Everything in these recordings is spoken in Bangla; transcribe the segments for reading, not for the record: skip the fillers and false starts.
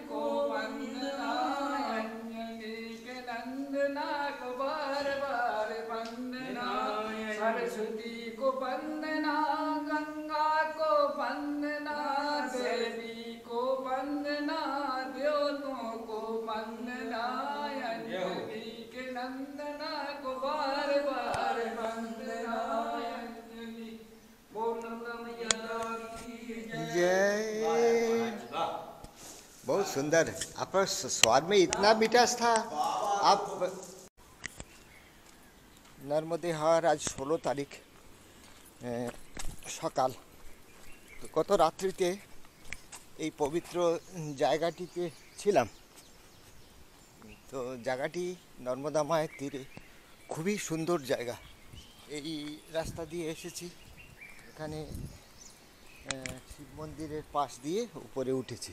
को वंदना, अंजलि के नंदना को बार बार वंदना, सरस्वती को वंदना, गंगा को वंदना, देवी को वंदना, देवतों को वंदना, अंजलि के नंदना को बार बार वंदना, अंजलि। बोलो मैया की जय। बहुत सुंदर, आपका स्वाद में इतना मिठास था। आप नर्मदे हार आज 16 तारीख সকাল। তো গত রাত্রিতে এই পবিত্র জায়গাটিতে ছিলাম। তো জায়গাটি নর্মদা মায়ের তীরে, খুবই সুন্দর জায়গা। এই রাস্তা দিয়ে এসেছি, এখানে শিব মন্দিরের পাশ দিয়ে উপরে উঠেছি।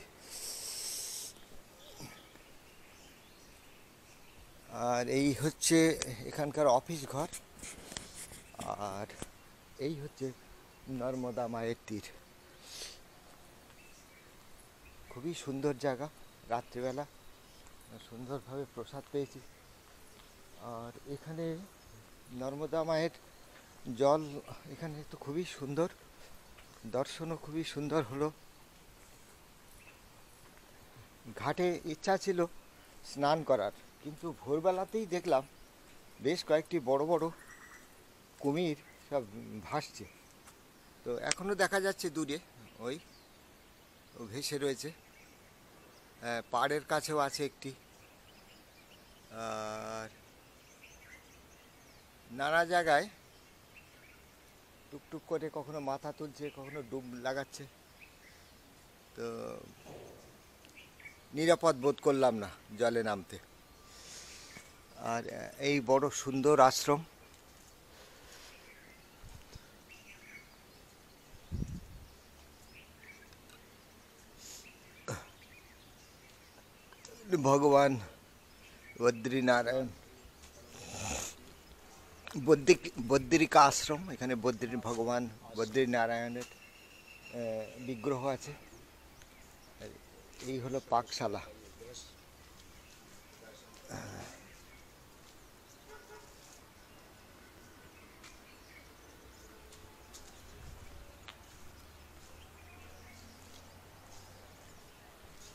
আর এই হচ্ছে এখানকার অফিস ঘর, আর এই হচ্ছে নর্মদা মায়ের তীর। খুবই সুন্দর জায়গা, রাত্রিবেলা সুন্দরভাবে প্রসাদ পেয়েছি। আর এখানে নর্মদা মায়ের জল এখানে তো খুবই সুন্দর, দর্শনও খুবই সুন্দর হলো। ঘাটে ইচ্ছা ছিল স্নান করার, কিন্তু ভোরবেলাতেই দেখলাম বেশ কয়েকটি বড় বড় কুমির সব ভাসছে। তো এখনও দেখা যাচ্ছে দূরে, ওই ভেসে রয়েছে। পাড়ের কাছেও আছে একটি। আর নানা জায়গায় টুকটুক করে কখনো মাথা তুলছে, কখনো ডুব লাগাচ্ছে। তো নিরাপদ বোধ করলাম না জলে নামতে। আর এই বড় সুন্দর আশ্রম, ভগবান বদ্রীনারায়ণ বদ্রিকা আশ্রম। এখানে ভগবান বদ্রীনারায়ণের বিগ্রহ আছে। এই হলো পাকশালা।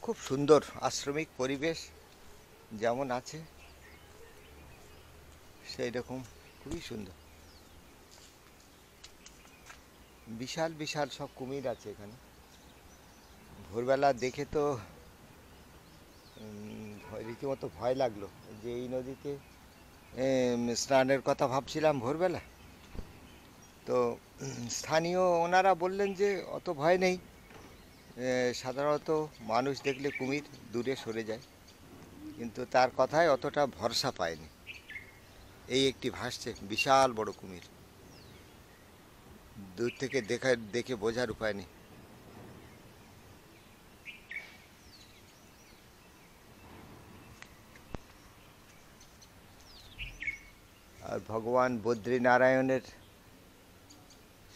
খুব সুন্দর আশ্রমিক পরিবেশ, যেমন আছে সেই রকম খুবই সুন্দর। বিশাল বিশাল সব কুমির আছে এখানে। ভোরবেলা দেখে তো রীতিমতো ভয় লাগলো, যে এই নদীতে স্নানের কথা ভাবছিলাম ভোরবেলা। তো স্থানীয় ওনারা বললেন যে অত ভয় নেই, সাধারণত মানুষ দেখলে কুমির দূরে সরে যায়, কিন্তু তার কথায় অতটা ভরসা পায়নি। এই একটি ভাসছে বিশাল বড় কুমির, দূর থেকে দেখে বোঝার উপায় নেই। আর ভগবান বদ্রীনারায়ণের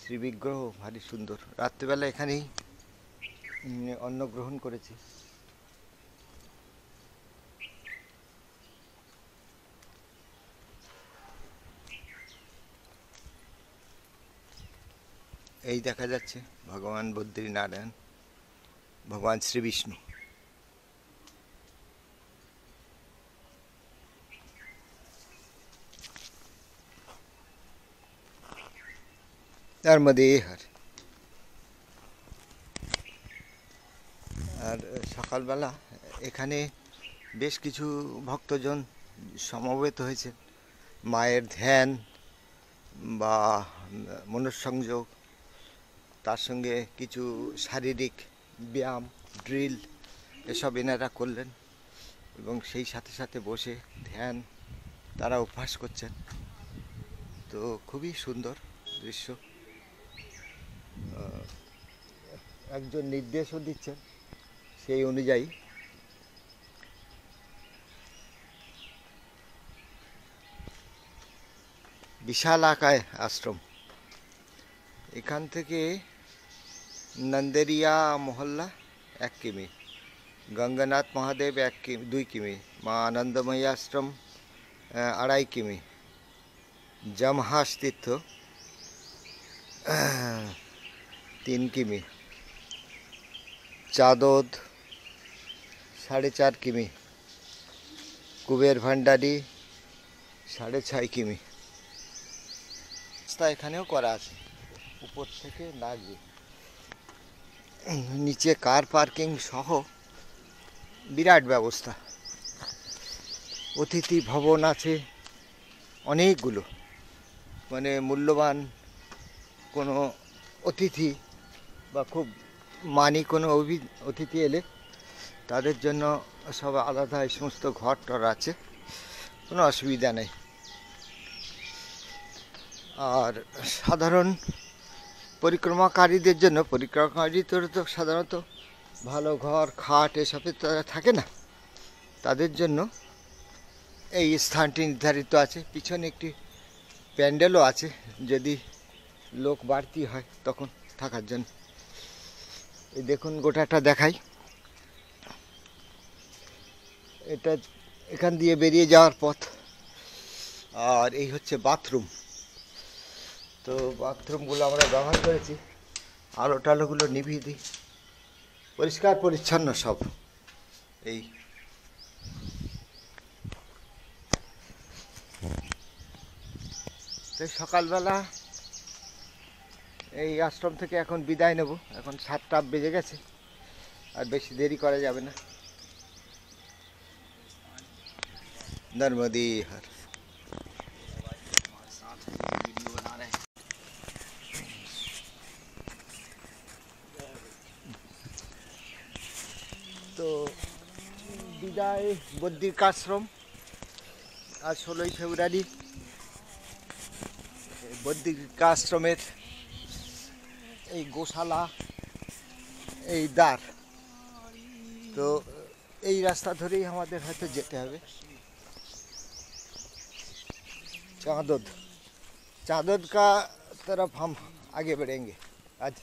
শ্রীবিগ্রহ ভারী সুন্দর। রাত্রিবেলা এখানেই অন্ন গ্রহণ করেছি। এই দেখা যাচ্ছে ভগবান বদ্রীনারায়ণ, ভগবান শ্রী বিষ্ণু। নর্মদে হার। আর সকালবেলা এখানে বেশ কিছু ভক্তজন সমবেত হয়েছে। মায়ের ধ্যান বা মনঃসংযোগ, তার সঙ্গে কিছু শারীরিক ব্যায়াম, ড্রিল এসব এনারা করলেন, এবং সেই সাথে সাথে বসে ধ্যান তারা অভ্যাস করছেন। তো খুবই সুন্দর দৃশ্য। একজন নির্দেশও দিচ্ছেন সেই অনুযায়ী। বিশাল আকায় আশ্রম। এখান থেকে নন্দেরিয়া মহল্লা 1 কিমি, গঙ্গানাথ মহাদেব 2 কিমি, মা আনন্দময়ী আশ্রম 2.5 কিমি, জামহাস তীর্থ 3 কিমি, চাঁদোদ 4.5 কিমি, কুবের ভান্ডারি 6.5 কিমি। রাস্তা এখানেও করা আছে, উপর থেকে লাগবে। নিচে কার পার্কিং সহ বিরাট ব্যবস্থা। অতিথি ভবন আছে অনেকগুলো, মানে মূল্যবান কোনো অতিথি বা খুব মানি কোনো অতিথি এলে তাদের জন্য সব আলাদা এই সমস্ত ঘর টর আছে, কোনো অসুবিধা নেই। আর সাধারণ পরিক্রমাকারীদের জন্য, পরিক্রমাকারীদের তো সাধারণত ভালো ঘর খাট এসবে তারা থাকে না, তাদের জন্য এই স্থানটি নির্ধারিত আছে। পিছনে একটি প্যান্ডেলও আছে, যদি লোক বাড়তি হয় তখন থাকার জন্য। এই দেখুন গোটাটা দেখাই, এটা এখান দিয়ে বেরিয়ে যাওয়ার পথ। আর এই হচ্ছে বাথরুম। তো বাথরুমগুলো আমরা ব্যবহার করেছি, আলো টালোগুলো নিভিয়ে দিই, পরিষ্কার পরিচ্ছন্ন সব। এই তো সকালবেলা এই আশ্রম থেকে এখন বিদায় নেব। এখন 7টা বেজে গেছে, আর বেশি দেরি করা যাবে না। নর্মদে হর। তো বিদায় বদ্রিকাশ্রম। আজ 16ই ফেব্রুয়ারি। বদ্রিকাশ্রমের এই গোশালা, এই দ্বার, তো এই রাস্তা ধরেই আমাদের হয়তো যেতে হবে। चाँदोद का तरफ हम आगे बढ़ेंगे आज।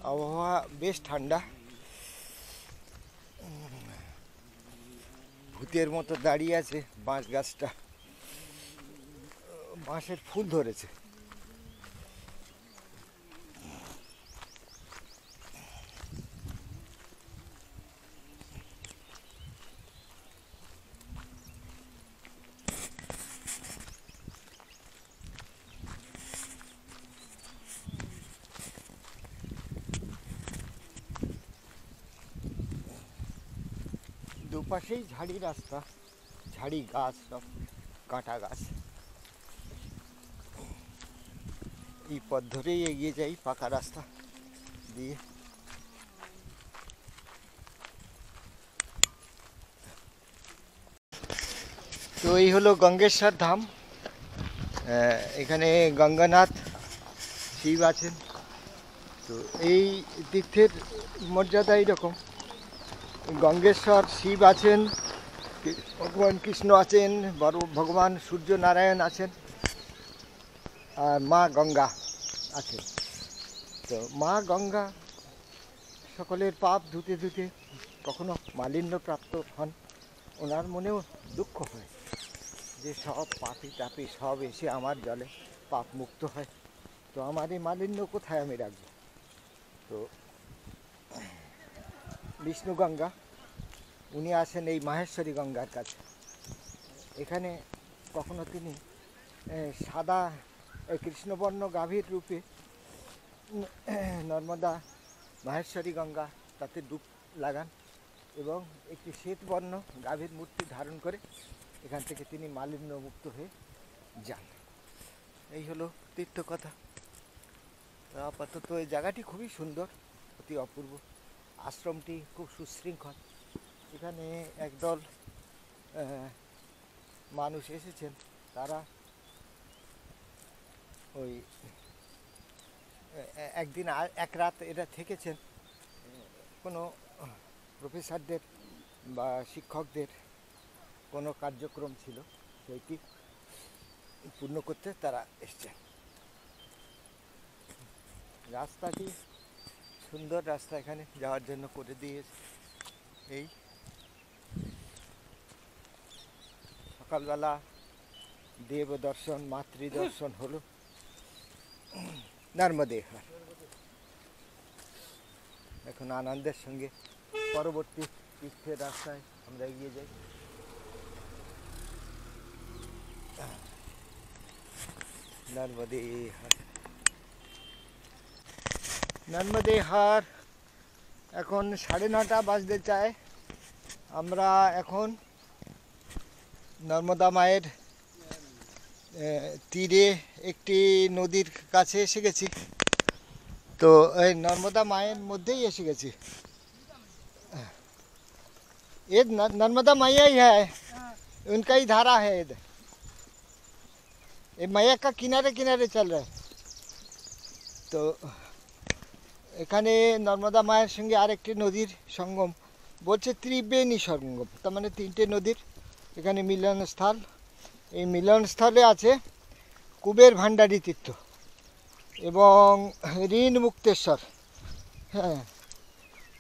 আবহাওয়া বেশ ঠান্ডা, ভূতের মতো দাঁড়িয়ে আছে বাঁশ গাছটা, বাঁশের ফুল ধরেছে। দুপাশেই ঝাড়ি রাস্তা, ঝাড়ি গাছ, সব কাঁটা গাছ। এই পথ ধরেই এগিয়ে যাই পাকা রাস্তা দিয়ে। তো এই হলো গঙ্গেশ্বর ধাম। এখানে গঙ্গানাথ শিব আছেন। তো এই তীর্থের মর্যাদা এইরকম, গঙ্গেশ্বর শিব আছেন, ভগবান কৃষ্ণ আছেন, ভগবান সূর্য নারায়ণ আছেন, আর মা গঙ্গা আছেন। তো মা গঙ্গা সকলের পাপ ধুতে ধুতে কখনো মালিন্য প্রাপ্ত হন, ওনার মনেও দুঃখ হয় যে সব পাপি টাপি সব এসে আমার জলে পাপ মুক্ত হয়, তো আমার এই মালিন্য কোথায় আমি রাখবো। তো বিষ্ণু গঙ্গা, উনি আসেন এই মাহেশ্বরী গঙ্গার কাছে। এখানে কখনো তিনি সাদা কৃষ্ণবর্ণ গাভীর রূপে নর্মদা মাহেশ্বরী গঙ্গা তাতে ডুব লাগান এবং একটি শ্বেতবর্ণ গাভীর মূর্তি ধারণ করে এখান থেকে তিনি মালিন্য মুক্ত হয়ে যান। এই হলো তীর্থকথা। আপাতত এই জায়গাটি খুবই সুন্দর, অতি অপূর্ব। আশ্রমটি খুব সুশৃঙ্খল। এখানে একদল মানুষ এসেছেন, তারা ওই একদিন এক রাত এরা থেকেছেন, কোনো প্রফেসরদের বা শিক্ষকদের কোনো কার্যক্রম ছিল, সেইটি পূর্ণ করতে তারা এসছেন। রাস্তাটি সুন্দর রাস্তা এখানে যাওয়ার জন্য করে দিয়েছে। এই সকালবেলা দেব দর্শন মাতৃ দর্শন হলো নর্মদে হার। এখন আনন্দের সঙ্গে পরবর্তী তীর্থের রাস্তায় আমরা এগিয়ে যাই। নর্মদে হার, নর্মদে হার। এখন 9:30 বাজতে চায়। আমরা এখন নর্মদা মায়ের তীরে একটি নদীর কাছে এসে গেছি। তো এই নর্মদা মায়ের মধ্যেই এসে গেছি। ये नर्मदा मैया ही है, उनका ही धारा है इधर। ये मैया का किनारे किनारे चल रहा है। তো এখানে নর্মদা মায়ের সঙ্গে আরেকটি নদীর সঙ্গম, বলছে ত্রিবেণী সঙ্গম, তার মানে 3টে নদীর এখানে মিলনস্থল। এই মিলনস্থলে আছে কুবের ভান্ডারী তীর্থ এবং ঋণ মুক্তেশ্বর। হ্যাঁ,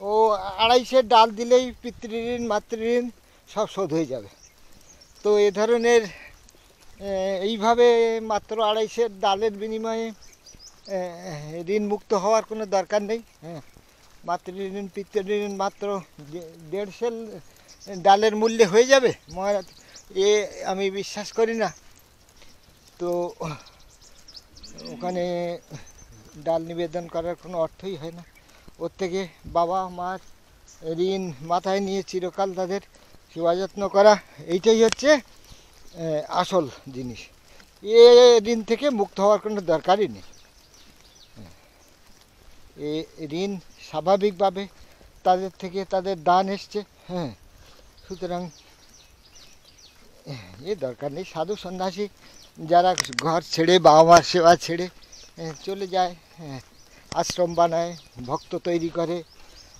ও 250 ডাল দিলেই পিতৃঋণ মাতৃঋণ সব শোধ হয়ে যাবে। তো এ ধরনের এইভাবে মাত্র 250 ডালের বিনিময়ে ঋণ মুক্ত হওয়ার কোনো দরকার নেই। হ্যাঁ, মাতৃঋণ পিতৃঋণ মাত্র 150 ডালের মূল্যে হয়ে যাবে মহারাজ, এ আমি বিশ্বাস করি না। তো ওখানে ডাল নিবেদন করার কোনো অর্থই হয় না। ওর থেকে বাবা মার ঋণ মাথায় নিয়ে চিরকাল তাদের সেবা যত্ন করা, এইটাই হচ্ছে আসল জিনিস। এ ঋণ থেকে মুক্ত হওয়ার কোনো দরকারই নেই। এ ঋণ স্বাভাবিকভাবে তাদের থেকে তাদের দান এসছে। হ্যাঁ, সুতরাং এ দরকার নেই। সাধু সন্ন্যাসী যারা ঘর ছেড়ে বাবা মার সেবা ছেড়ে চলে যায়, হ্যাঁ, আশ্রম বানায়, ভক্ত তৈরি করে,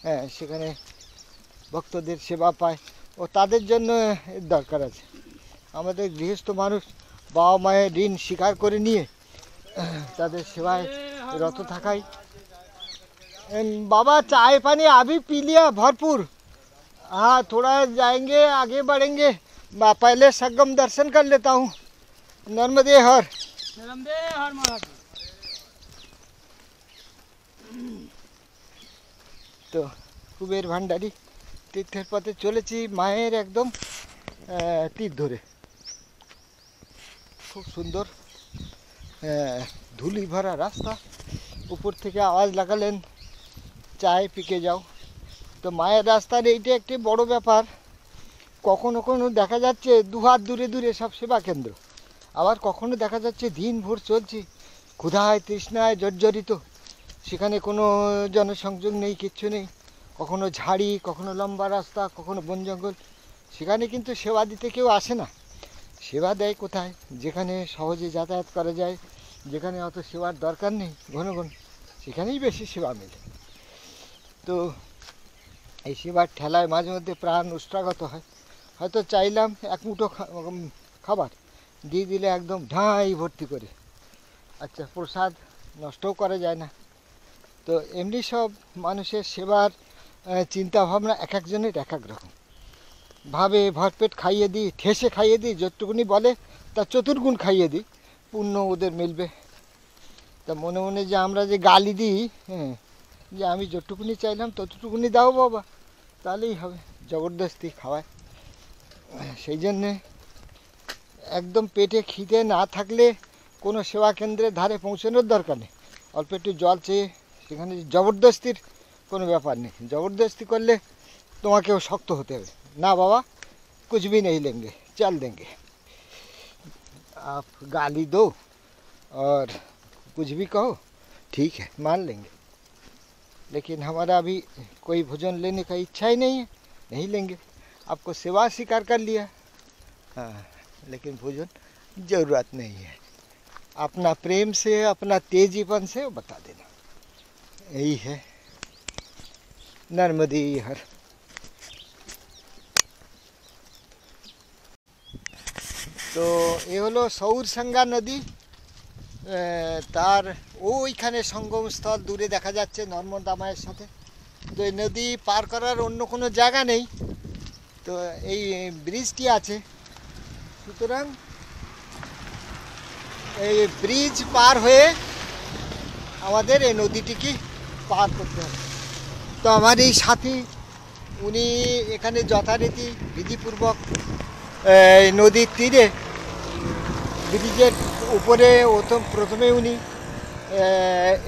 হ্যাঁ, সেখানে ভক্তদের সেবা পায়, ও তাদের জন্য এর দরকার আছে। আমাদের গৃহস্থ মানুষ বাবা মায়ের ঋণ স্বীকার করে নিয়ে তাদের সেবায় রত থাকাই। बाबा चाय पानी अभी पी लिया भरपूर। हाँ, थोड़ा जाएंगे आगे बढ़ेंगे, पहले संगम दर्शन कर लेता हूँ। नर्मदे हर, नर्मदे हर महाराज। তো কুবের ভান্ডারী তীর্থের পথে চলেছি, মায়ের একদম তীর ধরে। খুব সুন্দর ধুলি ভরা রাস্তা। উপর থেকে আওয়াজ লাগালেন চায় পিকে যাও। তো মায়ের রাস্তার এইটা একটি বড় ব্যাপার। কখনো কখনো দেখা যাচ্ছে 2 হাত দূরে দূরে সব সেবা কেন্দ্র, আবার কখনো দেখা যাচ্ছে দিনভর চলছি, ক্ষুধায় তৃষ্ণায় জর্জরিত, সেখানে কোনো জনসংযোগ নেই, কিচ্ছু নেই। কখনো ঝাড়ি, কখনো লম্বা রাস্তা, কখনো বন জঙ্গল। সেখানে কিন্তু সেবা দিতে কেউ আসে না। সেবা দেয় কোথায়? যেখানে সহজে যাতায়াত করা যায়, যেখানে অত সেবার দরকার নেই ঘন ঘন, সেখানেই বেশি সেবা মেলে। তো এই সেবার ঠেলায় মাঝে মধ্যে প্রাণ উষ্ট্রাগত হয়। হয়তো চাইলাম এক মুঠো খাবার দিয়ে দিলে একদম ঢাই ভর্তি করে। আচ্ছা, প্রসাদ নষ্টও করা যায় না। তো এমনি সব মানুষের সেবার চিন্তাভাবনা এক একজনের এক এক রকম। ভাবে ভরপেট খাইয়ে দিই, ঠেসে খাইয়ে দিই, যতটুকুনি বলে তার চতুর্গুণ খাইয়ে দিই, পুণ্য ওদের মিলবে। তা মনে মনে যে আমরা যে গালি দিই, হ্যাঁ, যে আমি যতটুকুনি চাইলাম ততটুকুনি দাও বাবা, তাহলেই হবে, জবরদস্তি খাওয়ায়। সেই জন্যে একদম পেটে খিদে না থাকলে কোনো সেবা কেন্দ্রের ধারে পৌঁছানোর দরকার নেই। অল্প একটু জল চেয়ে সেখানে জবরদস্তির কোনো ব্যাপার নেই। জবরদস্তি করলে তোমাকেও শক্ত হতে হবে। না বাবা, कुछ भी नहीं लेंगे, चल देंगे। आप गाली दो और कुछ भी कहो, ठीक है, मान लेंगे, लेकिन हमारा अभी कोई भोजन लेने का इच्छा ही नहीं है, नहीं लेंगे। आपको सेवा स्वीकार कर लिया, हाँ, लेकिन भोजन ज़रूरत नहीं है। अपना प्रेम से, अपना तेजीपन से बता देना। এই है नर्मदे हर। তো এ হলো সৌরসাঙ্গা নদী, তার ওইখানে সঙ্গমস্থল দূরে দেখা যাচ্ছে নর্মদা মায়ের সাথে। তো এই নদী পার করার অন্য কোনো জায়গা নেই, তো এই ব্রিজটি আছে, সুতরাং এই ব্রিজ পার হয়ে আমাদের এই নদীটিকে পার করতে হবে। তো আমার এই সাথী উনি এখানে যথারীতি বিধিপূর্বক নদীর তীরে ব্রিজের উপরে প্রথমে উনি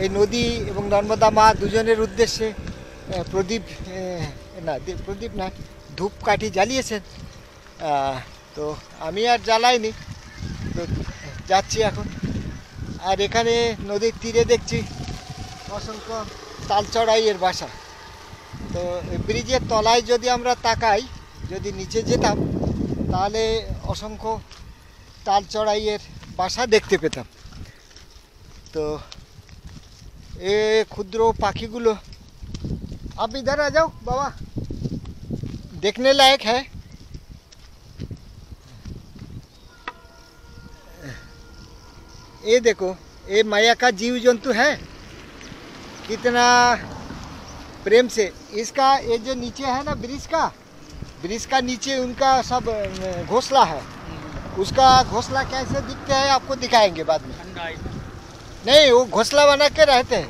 এই নদী এবং নর্মদা মা দুজনের উদ্দেশ্যে প্রদীপ না ধূপকাঠি জ্বালিয়েছেন। তো আমি আর জ্বালাইনি, তো যাচ্ছি এখন। আর এখানে নদীর তীরে দেখছি অসংখ্য তালচড়াইয়ের বাসা। তো ব্রিজের তলায় যদি আমরা তাকাই, যদি নিচে যেতাম, তাহলে অসংখ্য তালচড়াইয়ের বাসা দেখতে পেতাম। তো এ ক্ষুদ্র পাখিগুলো, आप इधर आ जाओ बाबा, देखने लायक है। ये देखो, ये माया का जीव जंतु है, कितना प्रेम से इसका ये जो नीचे है ना ब्रिज का नीचे उनका सब घोंसला है। उसका घोंसला कैसे दिखते हैं आपको दिखाएंगे बाद में। नहीं, वो घोंसला बना के रहते हैं,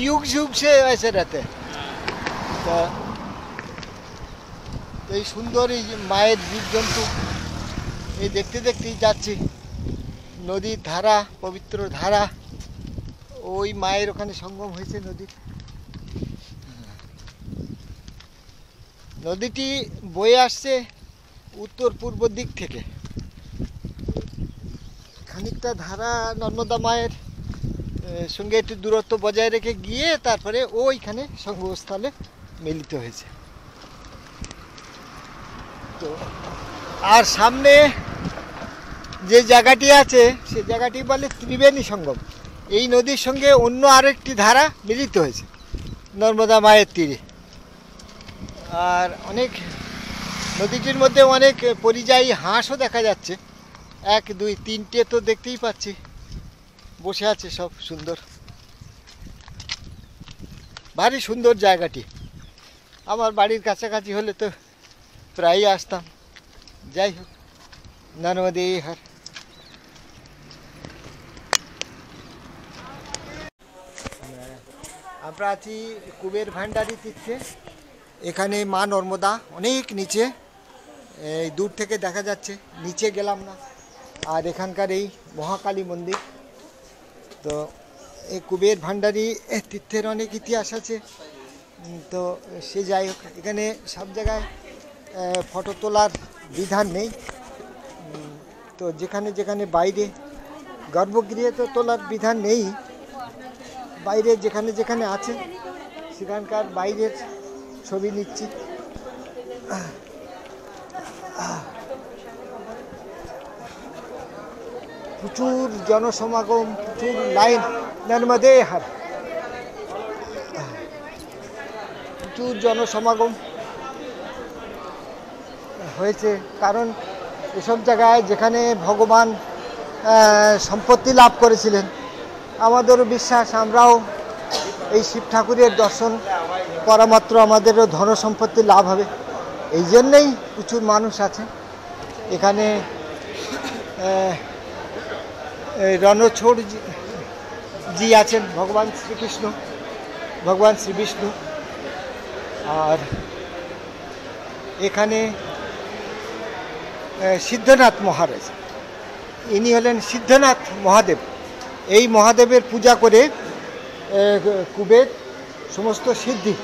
युग युग से ऐसे रहते हैं। তো এই সুন্দর এই মায়ের জীবজন্তু এই দেখতে দেখতেই যাচ্ছি। নদীর ধারা, পবিত্র ধারা, ওই মায়ের ওখানে সঙ্গম হয়েছে নদীর। নদীটি বয়ে আসছে উত্তর পূর্ব দিক থেকে। খানিকটা ধারা নর্মদা মায়ের সঙ্গে একটু দূরত্ব বজায় রেখে গিয়ে তারপরে ওইখানে সঙ্গমস্থলে মিলিত হয়েছে। তো আর সামনে যে জায়গাটি আছে সে জায়গাটি বলে ত্রিবেণী সঙ্গম। এই নদীর সঙ্গে অন্য আরেকটি ধারা মিলিত হয়েছে নর্মদা মায়ের তীরে। আর অনেক নদীটির মধ্যে অনেক পরিযায়ী হাঁসও দেখা যাচ্ছে, 1 2 3টে তো দেখতেই পাচ্ছি, বসে আছে সব সুন্দর। ভারী সুন্দর জায়গাটি, আমার বাড়ির কাছাকাছি হলে তো প্রায়ই আসতাম। যাই হোক, নর্মদে হর। আমরা আছি কুবের ভান্ডারি তীর্থে। এখানে মা নর্মদা অনেক নিচে, এই দূর থেকে দেখা যাচ্ছে, নিচে গেলাম না। আর এখানকার এই মহাকালী মন্দির। তো এই কুবের ভান্ডারি তীর্থের অনেক ইতিহাস আছে। তো সে যাই হোক, এখানে সব জায়গায় ফটো তোলার বিধান নেই। তো যেখানে যেখানে বাইরে, গর্ভগৃহে তো তোলার বিধান নেই, বাইরে যেখানে যেখানে আছে সেখানকার বাইরের ছবি নিচ্ছি। প্রচুর জনসমাগম, প্রচুর লাইন, নর্মদে হর। প্রচুর জনসমাগম হয়েছে, কারণ এসব জায়গায় যেখানে ভগবান সম্পত্তি লাভ করেছিলেন, আমাদেরও বিশ্বাস আমরাও এই শিব ঠাকুরের দর্শন করা মাত্র আমাদেরও ধন সম্পত্তি লাভ হবে। এই জন্যেই প্রচুর মানুষ আছে এখানে। রণছোড় জি আছেন, ভগবান শ্রীকৃষ্ণ, ভগবান শ্রী বিষ্ণু। আর এখানে সিদ্ধনাথ মহারাজ, ইনি হলেন সিদ্ধনাথ মহাদেব। এই মহাদেবের পূজা করে কুবের সমস্ত সিদ্ধি,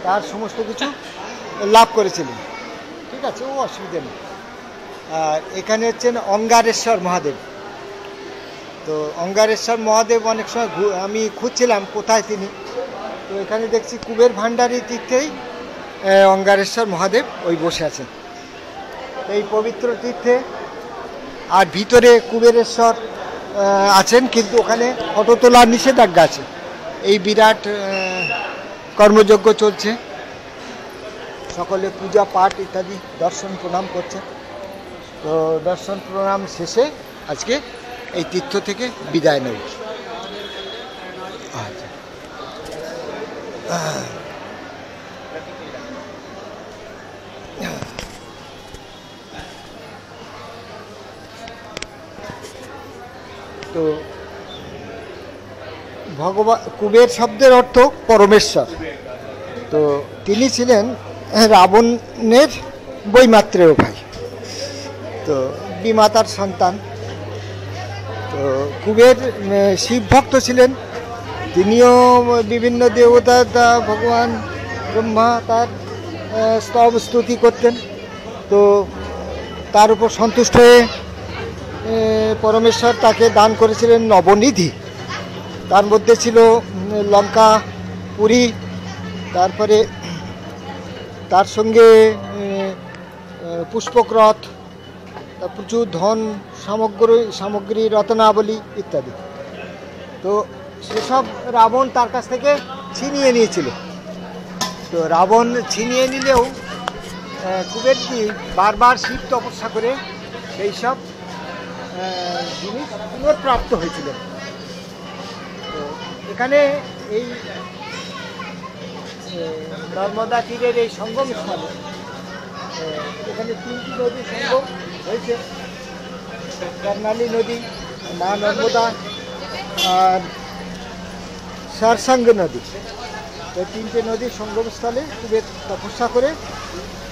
তার সমস্ত কিছু লাভ করেছিলেন। ঠিক আছে, ও অসুবিধা নেই। আর এখানে হচ্ছেন অঙ্গারেশ্বর মহাদেব। তো অঙ্গারেশ্বর মহাদেব অনেক সময় আমি খুঁজছিলাম কোথায় তিনি, তো এখানে দেখছি কুবের ভান্ডারি তীর্থেই অঙ্গারেশ্বর মহাদেব ওই বসে আছেন এই পবিত্র তীর্থে। আর ভিতরে কুবেরেশ্বর আছেন, কিন্তু ওখানে ফটো তোলার নিষেধাজ্ঞা আছে। এই বিরাট কর্মযজ্ঞ চলছে, সকলে পূজা পাঠ ইত্যাদি দর্শন প্রণাম করছে। তো দর্শন প্রণাম শেষে আজকে এই তীর্থ থেকে বিদায় নেব। আচ্ছা, তো ভগবান কুবের শব্দের অর্থ পরমেশ্বর। তো তিনি ছিলেন রাবণের বৈমাত্রেয় ভাই, তো বিমাতার সন্তান। তো কুবের শিব ভক্ত ছিলেন, তিনিও বিভিন্ন দেবতা ভগবান ব্রহ্মা তার স্তব স্তুতি করতেন। তো তার উপর সন্তুষ্ট হয়ে পরমেশ্বর তাকে দান করেছিলেন নবনিধি। তার মধ্যে ছিল লঙ্কা, পুরী, তারপরে তার সঙ্গে পুষ্পক্রথ, প্রচুর ধন সামগ্রী রত্নাবলী ইত্যাদি। তো সেসব রাবণ তার কাছ থেকে ছিনিয়ে নিয়েছিল। তো রাবণ ছিনিয়ে নিলেও কুবেরজি বারবার শিব তপস্যা করে সেই সব জিনিস পুনঃপ্রাপ্ত হয়েছিলেন। তো এখানে এই নর্মদা তীরের এই সঙ্গম স্থলে এখানে 3টি নদী সঙ্গম হয়েছে, কর্ণালী নদী, মা নর্মদা আর সারসাঙ্গ নদী। তো 3টে নদীর সঙ্গমস্থলে কুবের তপস্যা করে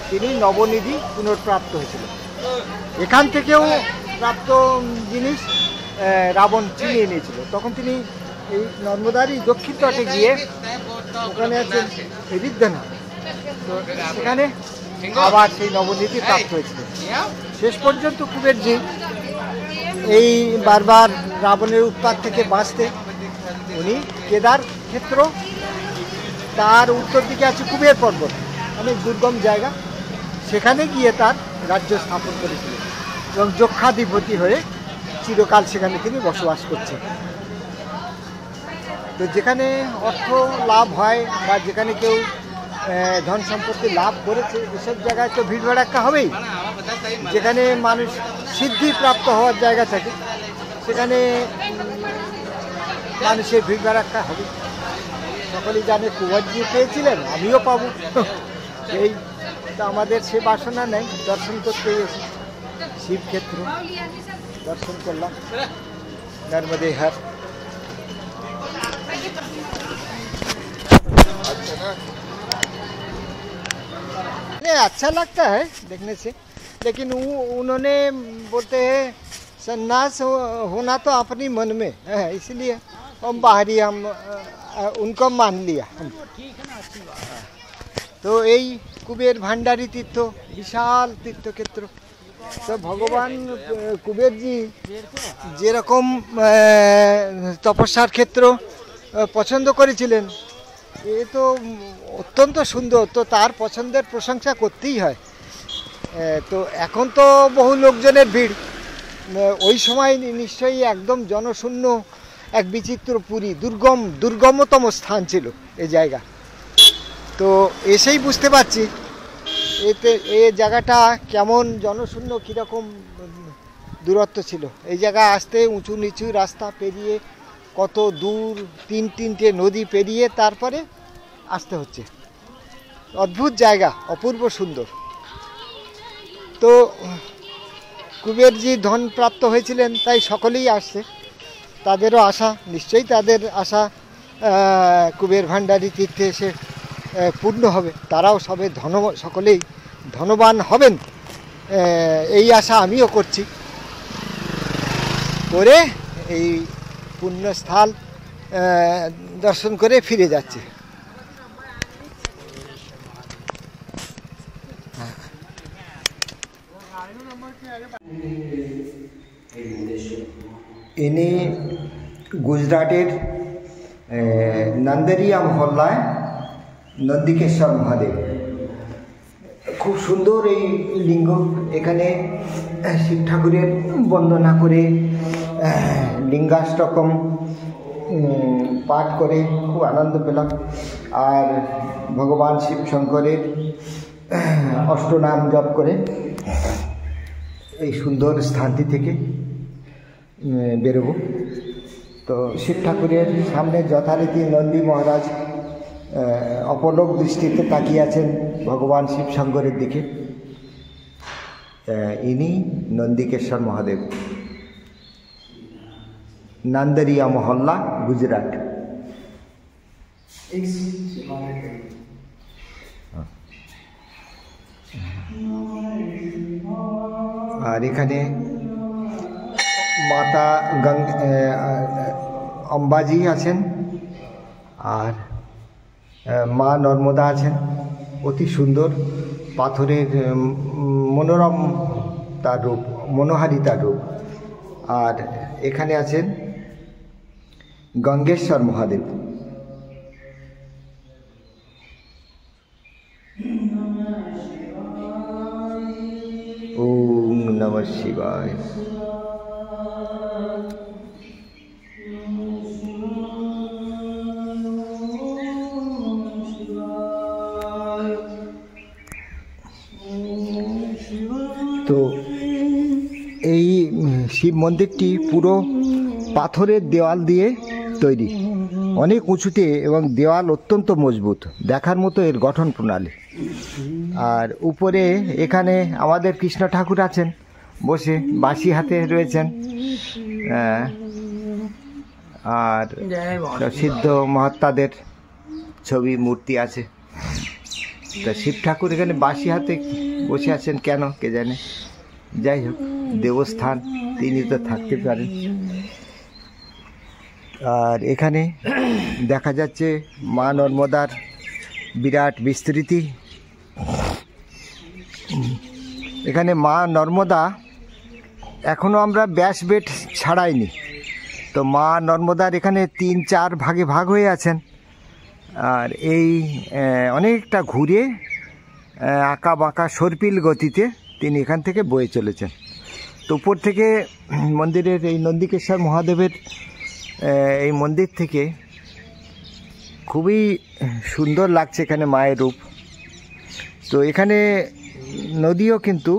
তিনি নবনিধি পুনর্প্রাপ্ত হয়েছিলেন। এখান থেকেও প্রাপ্ত জিনিস রাবণ ছিনিয়ে নিয়েছিল। তখন তিনি এই নর্মদারই দক্ষিণ তটে গিয়ে ওখানে আছেন হৃদয়নাথ, তো সেখানে আবার সেই নবনিধি প্রাপ্ত হয়েছিল। শেষ পর্যন্ত কুবেরজি এই বারবার রাবণের উৎপাত থেকে বাঁচতে উনি কেদার ক্ষেত্র, তার উত্তর দিকে আছে কুবের পর্বত, অনেক দুর্গম জায়গা, সেখানে গিয়ে তার রাজ্য স্থাপন করেছিলেন এবং যক্ষাধিপতি হয়ে চিরকাল সেখানে তিনি বসবাস করছেন। তো যেখানে অর্থ লাভ হয় বা যেখানে কেউ ধন সম্পত্তি লাভ করেছে, এসব জায়গায় তো ভিড় ভাড়াক্কা হবেই। যেখানে মানুষ সিদ্ধি প্রাপ্ত হওয়ার জায়গা থাকে সেখানে মানুষের ভিড় ভাড়াক্কা হবে। সকলেই জানে কুবেরজি পেয়েছিলেন, আমিও পাবো, এই তো আমাদের সে বাসনা নেই। দর্শন করতে গেছি, শিবক্ষেত্র দর্শন করলাম, নর্মদে হার। अच्छा लगता है देखने से, लेकिन उन्होंने बोलते हैं सन्यास होना तो अपनी मन में है, इसलिए हम बाहरी हम उनको मान लिया। तो এই কুবের ভান্ডারী তীর্থ বিশাল তীর্থক্ষেত্র। তো ভগবান কুবেরজি যেরকম তপস্যার ক্ষেত্র পছন্দ করেছিলেন, এ তো অত্যন্ত সুন্দর, তো তার পছন্দের প্রশংসা করতেই হয়। তো এখন তো বহু লোকজনের ভিড়, ওই সময় নিশ্চয়ই একদম জনশূন্য এক বিচিত্র পুরী, দুর্গমতম স্থান ছিল এই জায়গা। তো এসেই বুঝতে পারছি এতে এই জায়গাটা কেমন জনশূন্য, কীরকম দূরত্ব ছিল। এই জায়গায় আসতে উঁচু নিচু রাস্তা পেরিয়ে কত দূর, 3টে নদী পেরিয়ে তারপরে আসতে হচ্ছে। অদ্ভুত জায়গা, অপূর্ব সুন্দর। তো কুবেরজি ধন প্রাপ্ত হয়েছিলেন, তাই সকলেই আসছে, তাদেরও আশা, নিশ্চয়ই তাদের আশা কুবের ভান্ডারী তীর্থে এসে পূর্ণ হবে, তারাও সকলেই ধনবান হবেন, এই আশা আমিও করছি। করে এই পুণ্যস্থল দর্শন করে ফিরে যাচ্ছে। ইনি গুজরাটের নন্দেরিয়া মহল্লায় নন্দিকেশ্বর মহাদেব। খুব সুন্দর এই লিঙ্গ। এখানে শিব ঠাকুরের বন্দনা করে লিঙ্গাষ্টকম পাঠ করে খুব আনন্দ পেলাম। আর ভগবান শিব শঙ্করের অষ্টনাম জপ করে এই সুন্দর স্থানটি থেকে বেরোবো। তো শিব ঠাকুরের সামনে যথারীতি নন্দী মহারাজ অপলক দৃষ্টিতে তাকিয়ে আছেন ভগবান শিব শঙ্করের দিকে। ইনি নন্দিকেশ্বর মহাদেব, নান্দারিয়া মহল্লা, গুজরাট। আর এখানে মাতা অম্বাজি আছেন আর মা নর্মদা আছেন। অতি সুন্দর পাথরের মনোরম তার রূপ, মনোহারী তার রূপ। আর এখানে আছেন গঙ্গেশ্বর মহাদেব। ওম নমঃ শিবায়। তো এই শিব মন্দিরটি পুরো পাথরের দেওয়াল দিয়ে তৈরি, অনেক উঁচুতে, এবং দেওয়াল অত্যন্ত মজবুত, দেখার মতো এর গঠন প্রণালী। আর উপরে এখানে আমাদের কৃষ্ণ ঠাকুর আছেন বসে, বাঁশি হাতে রয়েছেন। আর সিদ্ধ মহাত্মাদের ছবি মূর্তি আছে। তা শিব ঠাকুর এখানে বাঁশি হাতে বসে আছেন কেন কে জানে, যাই হোক দেবস্থান, তিনি তো থাকতে পারেন। আর এখানে দেখা যাচ্ছে মা নর্মদার বিরাট বিস্তৃতি। এখানে মা নর্মদা এখনও আমরা ব্যাস বেট ছাড়াইনি, তো মা নর্মদার এখানে 3-4 ভাগে ভাগ হয়ে আছেন। আর এই অনেকটা ঘুরে আঁকা বাঁকা সর্পিল গতিতে তিনি এখান থেকে বয়ে চলেছেন। তো উপর থেকে মন্দিরের এই নন্দিকেশ্বর মহাদেবের এই মন্দির থেকে খুবই সুন্দর লাগছে এখানে মায়ের রূপ। তো এখানে নদীও কিন্তু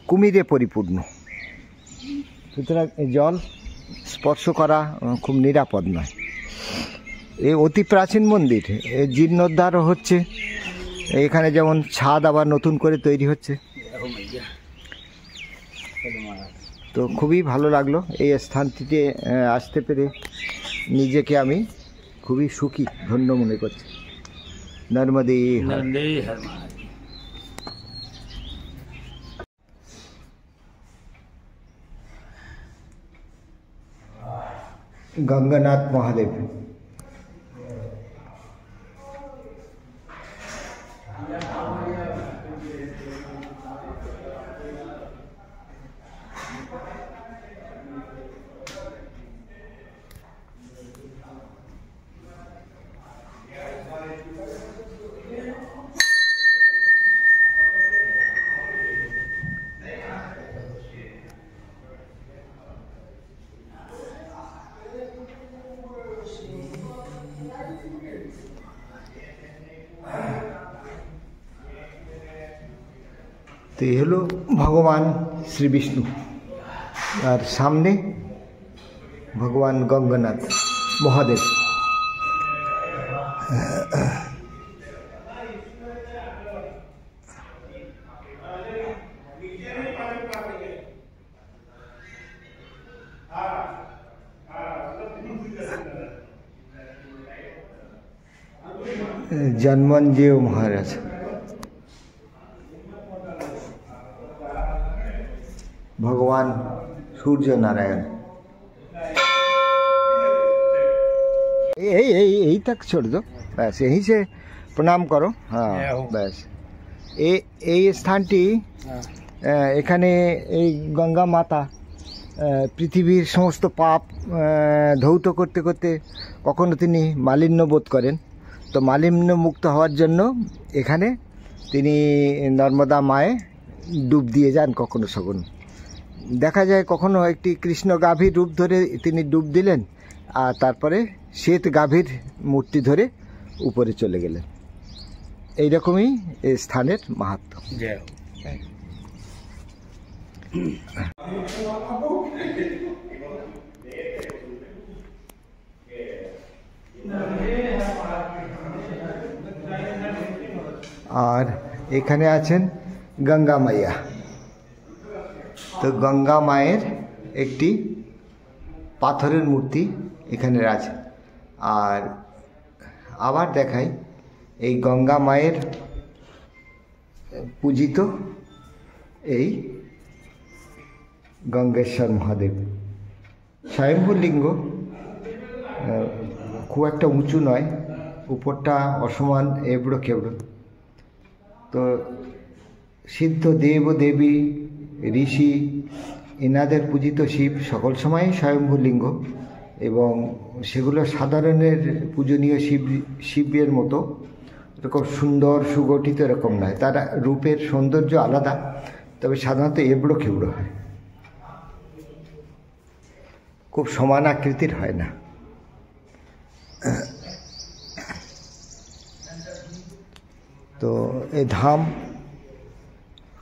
কুমিরে পরিপূর্ণ, সুতরাং জল স্পর্শ করা খুব নিরাপদ নয়। এই অতি প্রাচীন মন্দির, এর জীর্ণোদ্ধারও হচ্ছে। এখানে যেমন ছাদ আবার নতুন করে তৈরি হচ্ছে। তো খুবই ভালো লাগলো এই স্থানটিতে আসতে পেরে, নিজেকে আমি খুবই সুখী, ধন্য মনে করছি। নর্মদে গঙ্গানাথ মহাদেব। তো এই হলো ভগবান শ্রী বিষ্ণু, আর সামনে ভগবান গঙ্গানাথ মহাদেব। জন্মঞ্জেয় মহারাজ। भगवान सूर्य नारायण। यही तक छोड़ दो बस, यहीं से प्रणाम करो। हाँ बस এই স্থানটি, এখানে এই গঙ্গা মাতা পৃথিবীর সমস্ত পাপ ধৌত করতে করতে কখনো তিনি মালিন্য বোধ করেন। তো মালিন্য মুক্ত হওয়ার জন্য এখানে তিনি নর্মদা মায়ে ডুব দিয়ে যান কখনো সখনো। দেখা যায় কখনো একটি কৃষ্ণ গাভীর রূপ ধরে তিনি ডুব দিলেন, আর তারপরে শ্বেত গাভীর মূর্তি ধরে উপরে চলে গেলেন। এইরকমই এই স্থানের মাহাত্ম্য। জয় হোক। আর এখানে আছেন গঙ্গা মাইয়া। তো গঙ্গা মায়ের একটি পাথরের মূর্তি এখানে আছে। আর আবার দেখাই, এই গঙ্গা মায়ের পূজিত এই গঙ্গেশ্বর মহাদেব স্বয়ম্ভু লিঙ্গ, খুব একটা উঁচু নয়, উপরটা অসমান এবড়ো খেবড়ো। তো সিদ্ধ দেব দেবী ঋষি এনাদের পূজিত শিব সকল সময়ই স্বয়ম্ভু লিঙ্গ, এবং সেগুলো সাধারণের পূজনীয় শিবের মতো এরকম সুন্দর সুগঠিত এরকম নয়, তার রূপের সৌন্দর্য আলাদা, তবে সাধারণত এবড়ো খেবড়ো হয়, খুব সমান আকৃতির হয় না। তো এই ধাম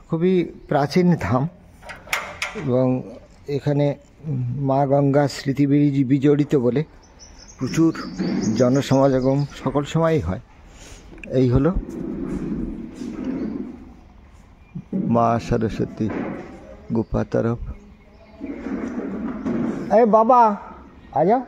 খুবই প্রাচীন ধাম, এবং এখানে মা গঙ্গা স্মৃতি বিজড়িত বলে প্রচুর জনসমাগম সকল সময়ই হয়। এই হলো মা সরস্বতী গুফা তরফ। এ বাবা আজা।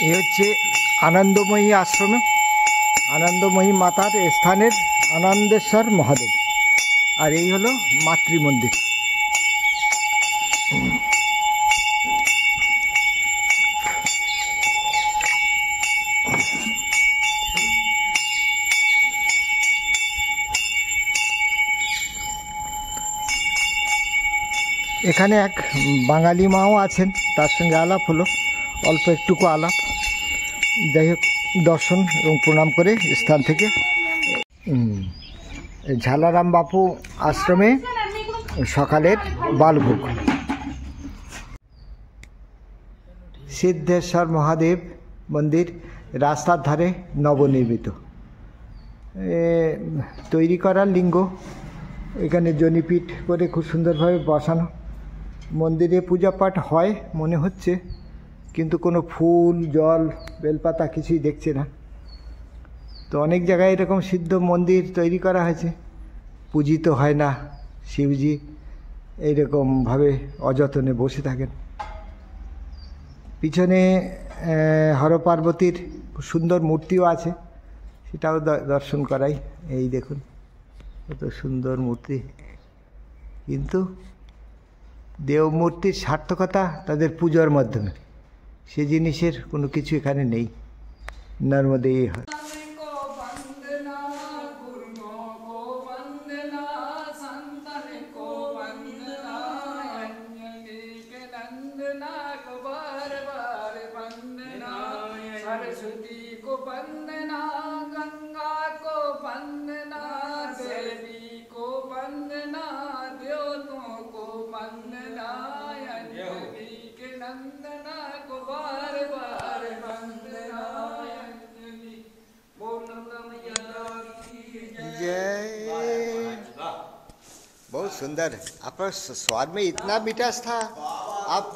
এই হচ্ছে আনন্দময়ী আশ্রমে আনন্দময়ী মাতার স্থানের আনন্দেশ্বর মহাদেব, আর এই হলো মাতৃমন্দির। এখানে এক বাঙালি মাও আছেন, তার সঙ্গে আলাপ হলো, অল্প একটুকু আলাপ। যাই হোক, দর্শন এবং প্রণাম করে স্থান থেকে ঝালারাম বাপু আশ্রমে সকালের বালভোগ। সিদ্ধেশ্বর মহাদেব মন্দির রাস্তার ধারে নবনির্মিত, তৈরি করার লিঙ্গ, এখানে জনিপীঠ করে খুব সুন্দরভাবে বসানো। মন্দিরে পূজা পাঠ হয় মনে হচ্ছে, কিন্তু কোনো ফুল জল বেলপাতা কিছুই দেখছে না। তো অনেক জায়গায় এরকম সিদ্ধ মন্দির তৈরি করা হয়েছে, পূজিত হয় না। শিবজি এইরকমভাবে অযত্নে বসে থাকেন। পিছনে হর পার্বতীর সুন্দর মূর্তিও আছে, সেটাও দর্শন করাই। এই দেখুন কত সুন্দর মূর্তি, কিন্তু দেব মূর্তির সার্থকতা তাদের পূজার মাধ্যমে, সে জিনিসের কোনো কিছু এখানে নেই। নর্মদে হয়। सरस्वती को वंदना, गंगा को वंदना, देवी को वंदना, देवतों को वंदना, अंजलि के नंदना को बार बार वंदना, अंजलि बोल मैया की जय। बहुत सुंदर, आपका स्वर में इतना मिठास था, आप